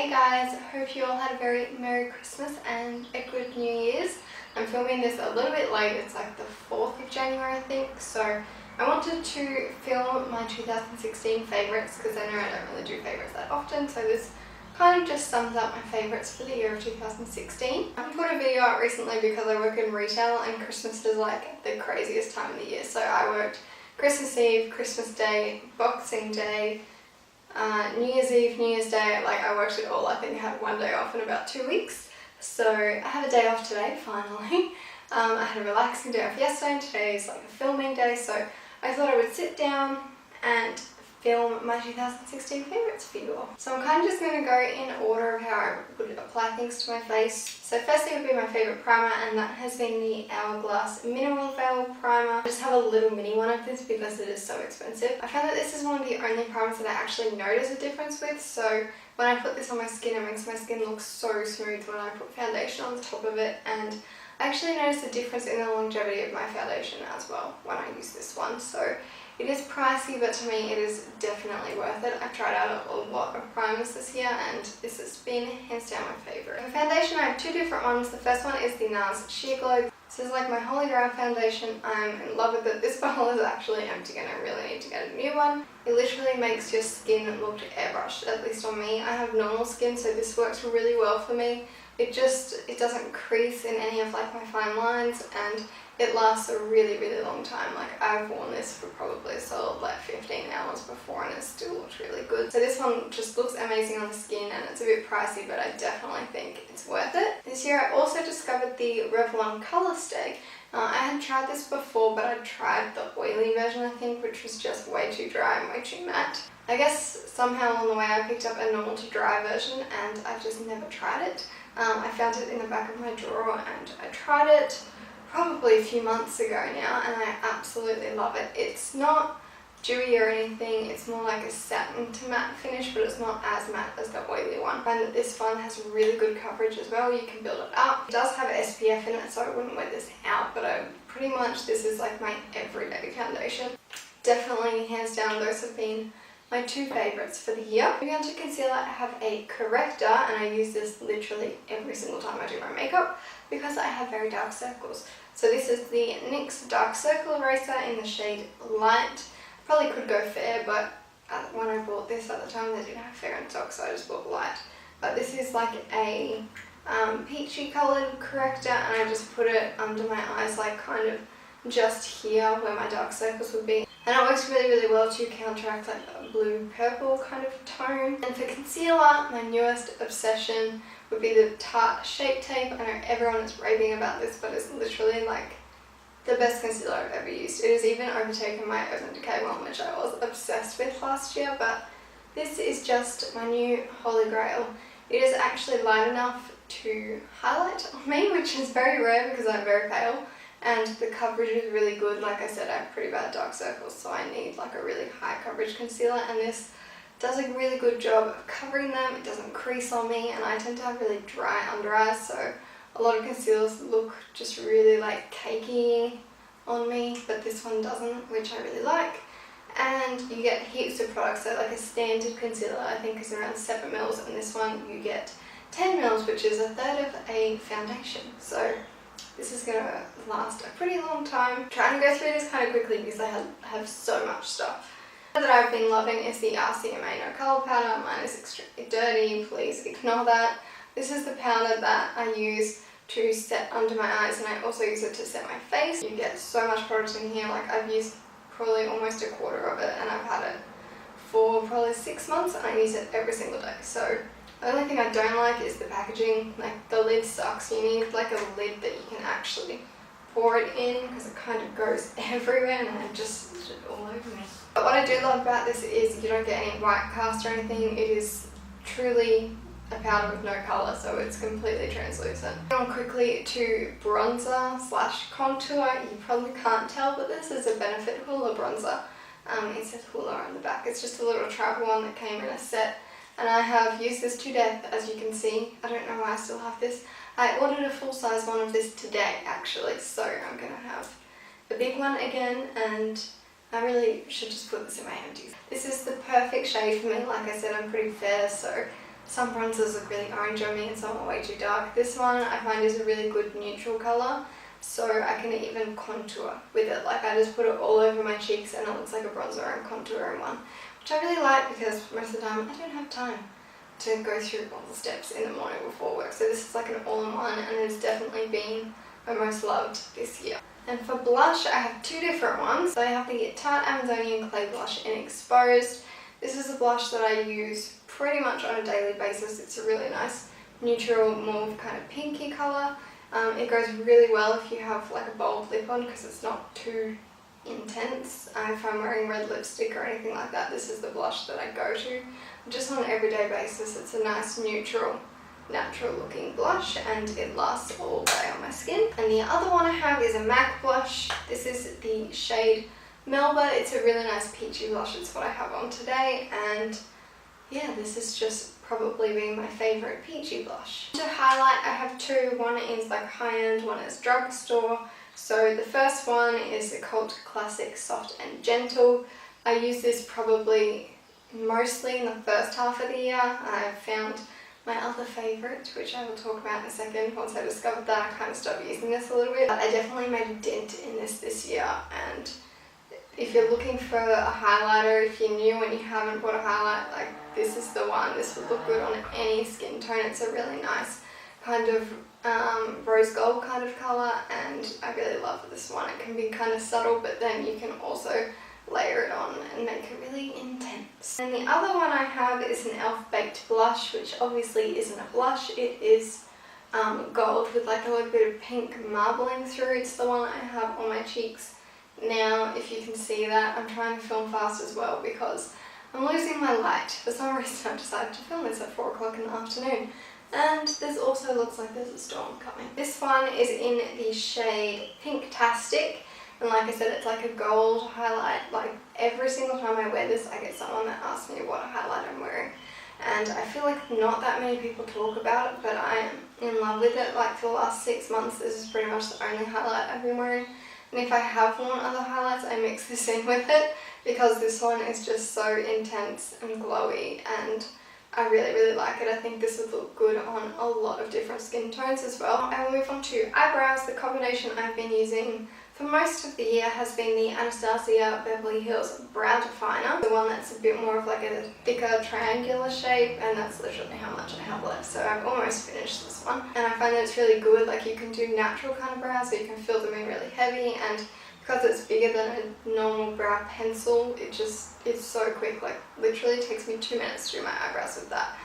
Hey guys, hope you all had a very Merry Christmas and a good New Year's. I'm filming this a little bit late, it's like the 4th of January I think, so I wanted to film my 2016 favourites because I know I don't really do favourites that often, so this kind of just sums up my favourites for the year of 2016. I put a video out recently because I work in retail and Christmas is like the craziest time of the year, so I worked Christmas Eve, Christmas Day, Boxing Day, New Year's Eve, New Year's Day, like I worked it all. I think I had one day off in about 2 weeks. So I have a day off today, finally. I had a relaxing day off yesterday and today is like a filming day, so I thought I would sit down and film my 2016 favourites for you all. So I'm kind of just going to go in order of how I would apply things to my face. So firstly would be my favourite primer, and that has been the Hourglass Mineral Veil Primer. I just have a little mini one of this because it is so expensive. I found that this is one of the only primers that I actually notice a difference with, so when I put this on my skin it makes my skin look so smooth when I put foundation on the top of it, and I actually noticed a difference in the longevity of my foundation as well when I use this one. So it is pricey, but to me it is definitely worth it. I've tried out a lot of primers this year and this has been hands down my favourite. For foundation I have two different ones. The first one is the Nars Sheer Glow. This is like my holy grail foundation. I'm in love with it. This bottle is actually empty and I really need to get a new one. It literally makes your skin look airbrushed, at least on me. I have normal skin, so this works really well for me. It doesn't crease in any of like my fine lines, and it lasts a really long time. Like I've worn this for probably a solid like 15 hours before and it still looks really good. So this one just looks amazing on the skin and it's a bit pricey, but I definitely think it's worth it. This year I also discovered the Revlon ColourStay. I had tried this before, but I tried the oily version I think, which was just way too dry and way too matte. I guess somehow along the way I picked up a normal to dry version and I've just never tried it. I found it in the back of my drawer and I tried it probably a few months ago now and I absolutely love it. It's not dewy or anything, it's more like a satin to matte finish, but it's not as matte as the oily one. I find that this one has really good coverage as well. You can build it up. It does have SPF in it, so I wouldn't wear this out, but pretty much this is like my everyday foundation. Definitely hands down those have been my two favourites for the year. Moving on to concealer, I have a corrector and I use this literally every single time I do my makeup because I have very dark circles. So this is the NYX Dark Circle Eraser in the shade Light. Probably could go fair, but when I bought this at the time they didn't have fair in stock, so I just bought Light. But this is like a peachy coloured corrector and I just put it under my eyes, like kind of just here where my dark circles would be. And it works really well to counteract like a blue-purple kind of tone. And for concealer, my newest obsession would be the Tarte Shape Tape. I know everyone is raving about this, but it's literally like the best concealer I've ever used. It has even overtaken my Urban Decay one, which I was obsessed with last year, but this is just my new holy grail. It is actually light enough to highlight on me, which is very rare because I'm very pale. And the coverage is really good. Like I said, I have pretty bad dark circles, so I need like a really high coverage concealer, and this does a really good job of covering them. It doesn't crease on me, and I tend to have really dry under eyes, so a lot of concealers look just really like cakey on me, but this one doesn't, which I really like. And you get heaps of products. So like a standard concealer I think is around 7 mils, and this one you get 10 mils, which is a third of a foundation. So this is going to last a pretty long time. I'm trying to go through this kind of quickly because I have so much stuff. That I've been loving is the RCMA No Colour Powder. Mine is extremely dirty, please ignore that. This is the powder that I use to set under my eyes, and I also use it to set my face. You get so much product in here, like I've used probably almost a quarter of it and I've had it for probably 6 months and I use it every single day. So the only thing I don't like is the packaging. Like the lid sucks. You need like a lid that you can actually pour it in because it kind of goes everywhere and then just all over me. But what I do love about this is you don't get any white cast or anything. It is truly a powder with no colour, so it's completely translucent. Going on quickly to bronzer slash contour. You probably can't tell, but this is a Benefit Hoola bronzer. It says Hoola on the back. It's just a little travel one that came in a set. And I have used this to death, as you can see. I don't know why I still have this. I ordered a full-size one of this today, actually, so I'm going to have the big one again, and I really should just put this in my empties. This is the perfect shade for me. Like I said, I'm pretty fair, so some bronzers look really orange on me and some are way too dark. This one I find is a really good neutral colour, so I can even contour with it. Like I just put it all over my cheeks and it looks like a bronzer and contour in one, which I really like because most of the time I don't have time to go through all the steps in the morning before work. So this is like an all-in-one and it's definitely been my most loved this year. And for blush, I have two different ones. So I have the Tarte Amazonian Clay Blush in Exposed. This is a blush that I use pretty much on a daily basis. It's a really nice neutral mauve kind of pinky colour. It goes really well if you have like a bold lip on because it's not too intense. If I'm wearing red lipstick or anything like that, this is the blush that I go to. Just on an everyday basis, it's a nice neutral, natural looking blush and it lasts all day on my skin. And the other one I have is a MAC blush. This is the shade Melba. It's a really nice peachy blush. It's what I have on today, and yeah, this is just probably being my favourite peachy blush. To highlight, I have two. One is like high-end, one is drugstore. So the first one is the Cult Classic Soft and Gentle. I use this probably mostly in the first half of the year. I've found my other favourite, which I will talk about in a second. Once I discovered that, I kind of stopped using this a little bit. But I definitely made a dent in this year, and if you're looking for a highlighter, if you're new and you haven't bought a highlight, like this is the one. This would look good on any skin tone. It's a really nice kind of rose gold kind of colour, and I really love this one. It can be kind of subtle, but then you can also layer it on and make it really intense. And the other one I have is an e.l.f. Baked Blush, which obviously isn't a blush. It is gold with like a little bit of pink marbling through. It's the one I have on my cheeks now. If you can see that, I'm trying to film fast as well because I'm losing my light. For some reason I decided to film this at 4 o'clock in the afternoon. And this also looks like there's a storm coming. This one is in the shade Pinktastic. And like I said, it's like a gold highlight. Like every single time I wear this, I get someone that asks me what highlight I'm wearing. And I feel like not that many people talk about it, but I am in love with it. Like for the last 6 months, this is pretty much the only highlight I've been wearing. And if I have worn other highlights, I mix this in with it because this one is just so intense and glowy, and I really like it. I think this would look good on a lot of different skin tones as well. I will move on to eyebrows. The combination I've been using for most of the year has been the Anastasia Beverly Hills Brow Definer, the one that's a bit more of like a thicker triangular shape, and that's literally how much I have left. So I've almost finished this one, and I find that it's really good. Like you can do natural kind of brows, so you can fill them in really heavy, and because it's bigger than a normal brow pencil, it's so quick. Like literally it takes me 2 minutes to do my eyebrows with that.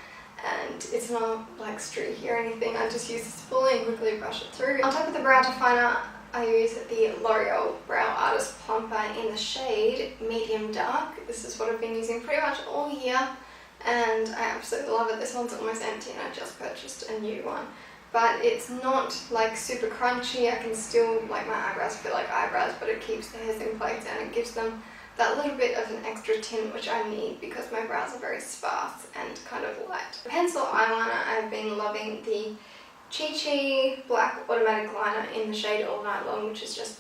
And it's not like streaky or anything. I just use this fully and quickly brush it through. On top of the brow definer, I use the L'Oreal Brow Artist Plumper in the shade Medium Dark. This is what I've been using pretty much all year, and I absolutely love it. This one's almost empty and I just purchased a new one. But it's not like super crunchy. I can still, like my eyebrows feel like eyebrows, but it keeps the hairs in place and it gives them that little bit of an extra tint which I need because my brows are very sparse and kind of light. The pencil eyeliner, I've been loving the Chi Chi Black Automatic Liner in the shade All Night Long, which is just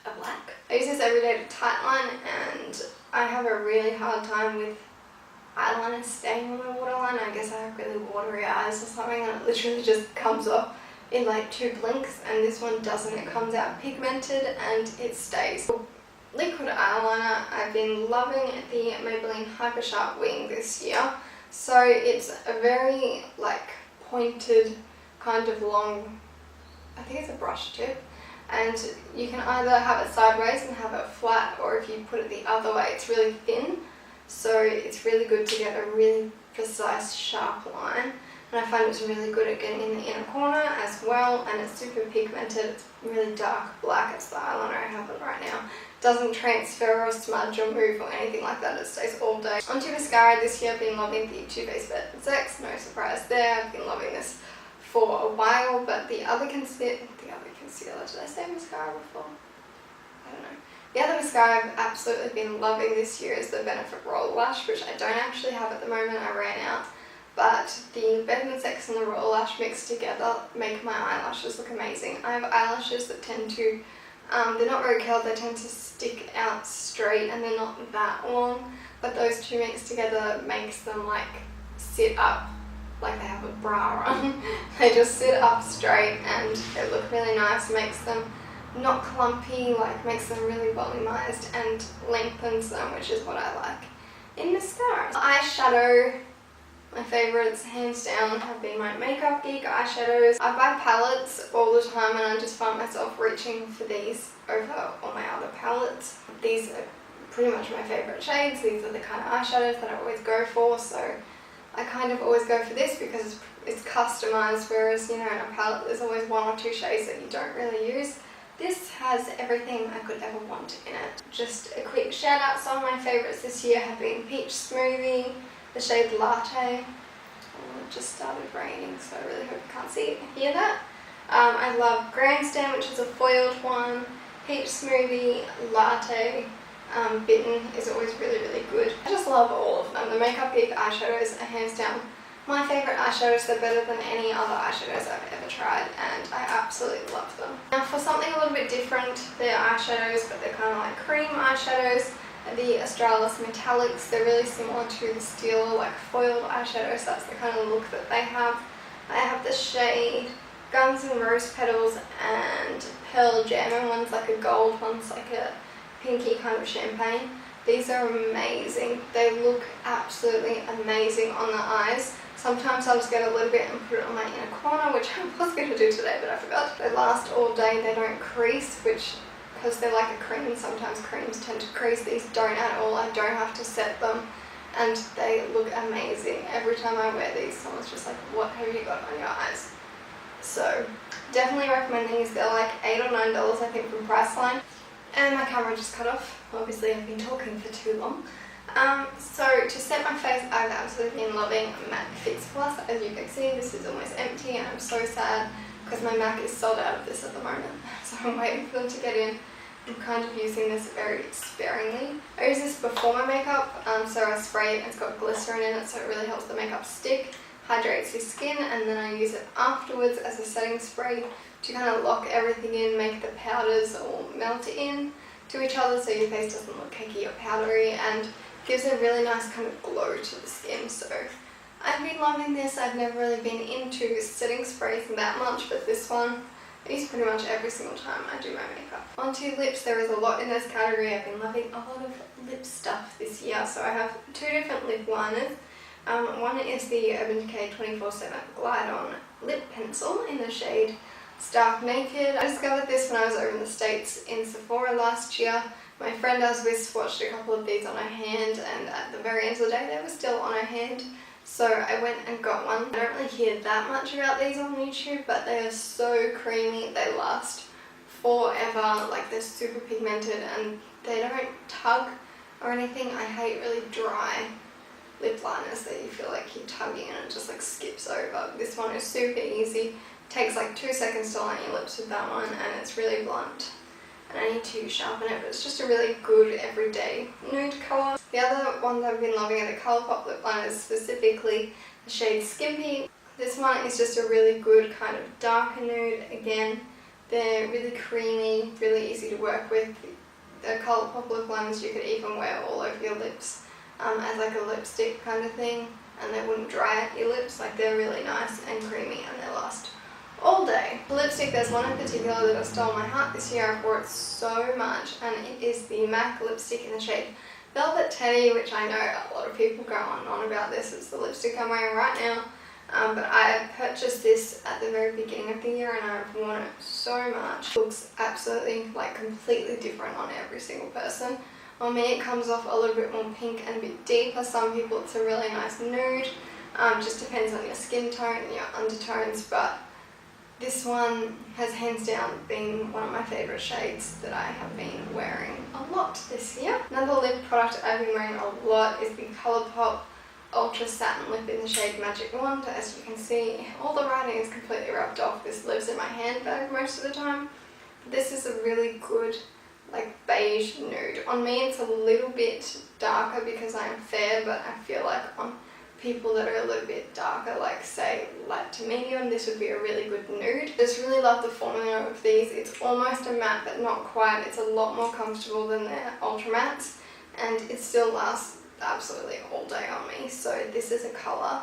a black. I use this every day to tightline, and I have a really hard time with eyeliner staying on my waterline. I guess I have really watery eyes or something, and it literally just comes off in like 2 blinks, and this one doesn't. It comes out pigmented and it stays. Liquid eyeliner, I've been loving the Maybelline Hyper Sharp Wing this year. So it's a very like pointed kind of long, I think it's a brush tip, and you can either have it sideways and have it flat, or if you put it the other way, it's really thin. So it's really good to get a really precise sharp line, and I find it's really good at getting in the inner corner as well, and it's super pigmented. It's really dark black. It's the eyeliner I have on right now. Doesn't transfer or smudge or move or anything like that. It stays all day. Onto mascara. This year I've been loving the Too Faced Vet and Sex. No surprise there. I've been loving this for a while, but the other concealer, did I say mascara before? I don't know. The other mascara I've absolutely been loving this year is the Benefit Roller Lash, which I don't actually have at the moment. I ran out. But the Vet and Sex and the Roller Lash mixed together make my eyelashes look amazing. I have eyelashes that tend to, they're not very curled, they tend to stick out straight and they're not that long, but those two mixed together makes them like sit up like they have a bra on. They just sit up straight and they look really nice, makes them not clumpy, like makes them really volumized and lengthens them, which is what I like in mascara. Eyeshadow, my favourites hands down have been my Makeup Geek eyeshadows. I buy palettes all the time and I just find myself reaching for these over all my other palettes. These are pretty much my favourite shades. These are the kind of eyeshadows that I always go for, so I kind of always go for this because it's customised, whereas, you know, in a palette there's always one or two shades that you don't really use. This has everything I could ever want in it. Just a quick shout out, some of my favourites this year have been Peach Smoothie, the shade Latte. Oh, it just started raining, so I really hope you can't hear that. I love Grandstand, which is a foiled one. Peach Smoothie, Latte, Bitten is always really, really good. I just love all of them. The Makeup Geek eyeshadows are hands down my favourite eyeshadows. They're better than any other eyeshadows I've ever tried and I absolutely love them. Now for something a little bit different, they're eyeshadows but they're kind of like cream eyeshadows. The Australis Metalix, they're really similar to the steel like foiled eyeshadows. That's the kind of look that they have. I have the shade Guns and Rose Petals and Pearl Jam, and one's like a gold, one's like a pinky kind of champagne. These are amazing. They look absolutely amazing on the eyes. Sometimes I'll just get a little bit and put it on my inner corner, which I was going to do today but I forgot. They last all day, they don't crease, which because they're like a cream, sometimes creams tend to crease. These don't at all. I don't have to set them and they look amazing. Every time I wear these, someone's just like, what have you got on your eyes? So definitely recommend these. They're like $8 or $9 I think from Priceline. And my camera just cut off. Obviously I've been talking for too long. So to set my face, I've absolutely been loving MAC Fix Plus. As you can see, this is almost empty and I'm so sad because my MAC is sold out of this at the moment. So I'm waiting for them to get in. I'm kind of using this very sparingly. I use this before my makeup, so I spray it and it's got glycerin in it, so it really helps the makeup stick, hydrates your skin, and then I use it afterwards as a setting spray to kind of lock everything in, make the powders all melt in to each other so your face doesn't look cakey or powdery, and gives a really nice kind of glow to the skin. So I've been loving this. I've never really been into setting sprays that much, but this one I use pretty much every single time I do my makeup. Onto lips, there is a lot in this category. I've been loving a lot of lip stuff this year. So I have two different lip liners. One is the Urban Decay 24/7 Glide On Lip Pencil in the shade Starknaked. I discovered this when I was over in the States in Sephora last year. My friend I was with swatched a couple of these on her hand, and at the very end of the day they were still on her hand. So I went and got one. I don't really hear that much about these on YouTube, but they are so creamy. They last forever. Like, they're super pigmented and they don't tug or anything. I hate really dry lip liners that you feel like you're tugging and it just like skips over. This one is super easy. Takes like 2 seconds to line your lips with that one, and it's really blunt. And I need to sharpen it, but it's just a really good everyday nude colour. The other ones I've been loving are the Colourpop lip liners, specifically the shade Skimpy. This one is just a really good kind of darker nude. Again, they're really creamy, really easy to work with. The Colourpop lip liners you could even wear all over your lips as like a lipstick kind of thing, and they wouldn't dry out your lips. Like, they're really nice and creamy and they last all day. The lipstick, there's one in particular that has stolen my heart this year. I wore it so much, and it is the MAC lipstick in the shade Velvet Teddy, which I know a lot of people go on and on about this. It's the lipstick I'm wearing right now, but I purchased this at the very beginning of the year and I've worn it so much. It looks absolutely like completely different on every single person. On me it comes off a little bit more pink and a bit deeper. Some people it's a really nice nude. Just depends on your skin tone and your undertones, but this one has hands down been one of my favourite shades that I have been wearing a lot this year. Another lip product I've been wearing a lot is the Colourpop Ultra Satin Lip in the shade Magic Wand. As you can see, all the writing is completely rubbed off. This lives in my handbag most of the time. This is a really good like beige nude. On me it's a little bit darker because I am fair, but I feel like on people that are a little bit darker, like say light to medium, this would be a really good nude. I just really love the formula of these. It's almost a matte but not quite. It's a lot more comfortable than their ultra mattes, and it still lasts absolutely all day on me. So this is a colour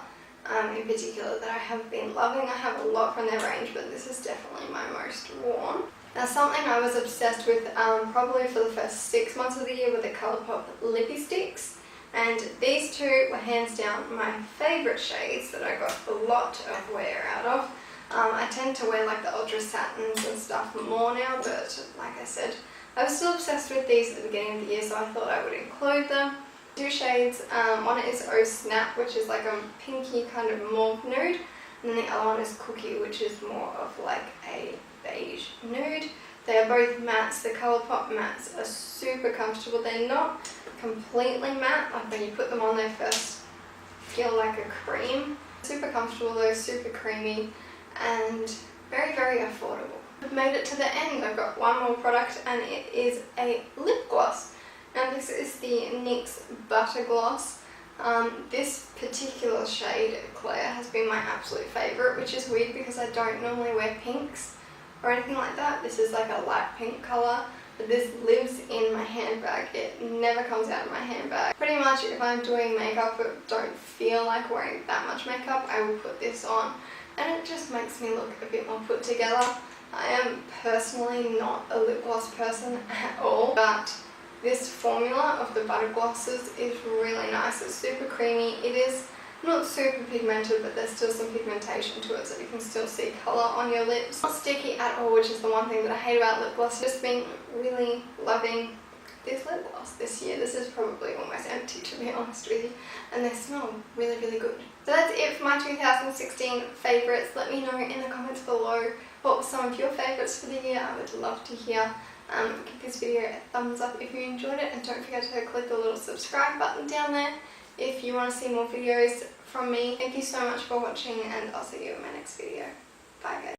in particular that I have been loving. I have a lot from their range, but this is definitely my most worn. Now something I was obsessed with probably for the first 6 months of the year were the ColourPop Lippy Sticks. And these two were hands down my favourite shades that I got a lot of wear out of. I tend to wear like the ultra satins and stuff more now, but like I said, I was still obsessed with these at the beginning of the year, so I thought I would include them. 2 shades, one is Oh Snap, which is like a pinky kind of mauve nude, and then the other one is Cookie, which is more of like a beige nude. They are both mattes. The ColourPop mattes are super comfortable. They're not completely matte, like when you put them on they first feel like a cream. Super comfortable though, super creamy, and very, very affordable. I've made it to the end. I've got one more product and it is a lip gloss. Now this is the NYX Butter Gloss. This particular shade, Claire, has been my absolute favourite, which is weird because I don't normally wear pinks or anything like that. This is like a light pink colour, but this lives in my handbag. It never comes out of my handbag. Pretty much if I'm doing makeup but don't feel like wearing that much makeup, I will put this on, and it just makes me look a bit more put together. I am personally not a lip gloss person at all, but this formula of the butter glosses is really nice. It's super creamy. It is not super pigmented, but there's still some pigmentation to it, so you can still see colour on your lips. Not sticky at all, which is the one thing that I hate about lip gloss. Just been really loving this lip gloss this year. This is probably almost empty, to be honest with you, and they smell really, really good. So that's it for my 2016 favourites. Let me know in the comments below what were some of your favourites for the year. I would love to hear. Give this video a thumbs up if you enjoyed it, and don't forget to click the little subscribe button down there if you want to see more videos from me. Thank you so much for watching, and I'll see you in my next video.